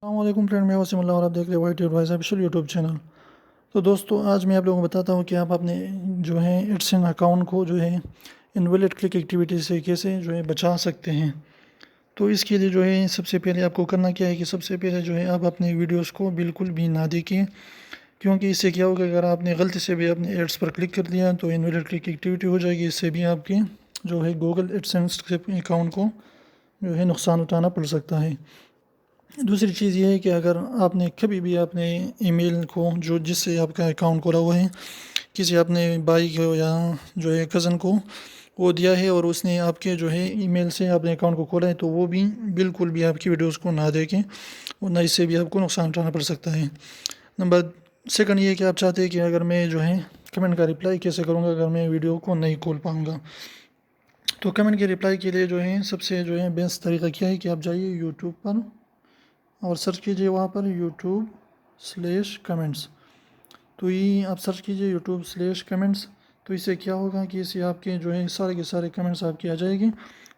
السلام علیکم فرینڈ، میں وسیم اللہ اور آپ دیکھ رہے ہیں Y T advise official YouTube channel. تو دوستو آج میں آپ لوگوں کو بتاتا ہوں کہ آپ اپنے جو ہے ایڈسن اکاؤنٹ کو جو ہے انویلڈ کلک ایکٹیویٹی سے کیسے جو ہے بچا سکتے ہیں۔ تو اس کے لیے جو ہے سب سے پہلے آپ کو کرنا کیا ہے کہ سب سے پہلے جو ہے آپ اپنے ویڈیوز کو بالکل بھی نہ دیکھیں، کیونکہ اس سے کیا ہوگا اگر آپ نے غلطی سے بھی اپنے ایڈس پر کلک کر دیا تو انویلڈ کلک ایکٹیویٹی ہو جائے گی۔ اس سے بھی آپ کے جو ہے گوگل ایڈسنس اکاؤنٹ کو جو ہے نقصان اٹھانا پڑ سکتا ہے۔ دوسری چیز یہ ہے کہ اگر آپ نے کبھی بھی اپنے ای میل کو جس سے آپ کا اکاؤنٹ کھولا ہوا ہے کسی اپنے بھائی کو یا جو ہے کزن کو وہ دیا ہے اور اس نے آپ کے جو ہے ای میل سے اپنے اکاؤنٹ کو کھولا ہے تو وہ بھی بالکل بھی آپ کی ویڈیوز کو نہ دیکھیں، ورنہ اس سے بھی آپ کو نقصان اٹھانا پڑ سکتا ہے۔ نمبر سیکنڈ یہ کہ آپ چاہتے ہیں کہ اگر میں جو ہے کمنٹ کا رپلائی کیسے کروں گا اگر میں ویڈیو کو نہیں کھول پاؤں گا، تو کمنٹ کے رپلائی کے لیے جو ہے سب سے جو ہے بیسٹ طریقہ کیا ہے کہ آپ جائیے یوٹیوب پر اور سرچ کیجئے وہاں پر YouTube/comments۔ تو یہ آپ سرچ کیجئے YouTube/comments، تو اس سے کیا ہوگا کہ اس سے آپ کے جو ہے سارے کے سارے کمنٹس آپ کی آ جائے گی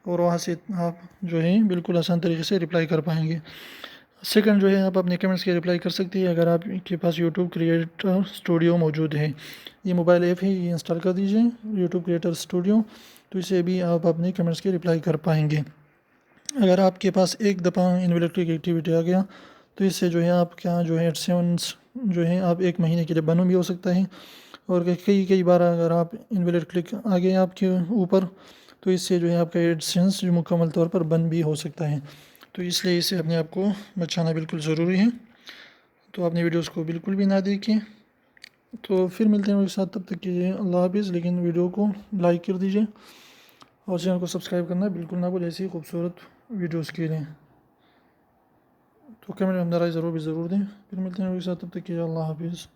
اور وہاں سے آپ جو ہے بالکل آسان طریقے سے رپلائی کر پائیں گے۔ سیکنڈ جو ہے آپ اپنے کمنٹس کے رپلائی کر سکتے ہیں اگر آپ کے پاس یوٹیوب کریٹر اسٹوڈیو موجود ہے، یہ موبائل ایپ ہے، یہ انسٹال کر دیجئے یوٹیوب کریٹر اسٹوڈیو، تو اس سے بھی آپ اپنے کمنٹس کے رپلائی کر پائیں گے۔ اگر آپ کے پاس ایک دفعہ انویلڈ کلک ایکٹیویٹی آ گیا تو اس سے جو ہے آپ کا جو ہے ایڈسنس جو ہے آپ ایک مہینے کے لیے بند بھی ہو سکتا ہے، اور کئی بار اگر آپ انویلڈ کلک آ گئے آپ کے اوپر تو اس سے جو ہے آپ کا ایڈسنس جو مکمل طور پر بند بھی ہو سکتا ہے۔ تو اس لیے اسے اپنے آپ کو بچانا بالکل ضروری ہے، تو اپنی ویڈیوز کو بالکل بھی نہ دیکھیں۔ تو پھر ملتے ہیں میرے ساتھ، تب تک کے لیے اللہ حافظ، لیکن ویڈیو کو لائک کر دیجیے اور چینل کو سبسکرائب کرنا بالکل نہ بھولیں ایسی خوبصورت ویڈیوز کے لیے۔ تو کمنٹ میں رائے ضرور دیں۔ پھر ملتے ہیں میرے ساتھ، تب تک کے لیے اللہ حافظ۔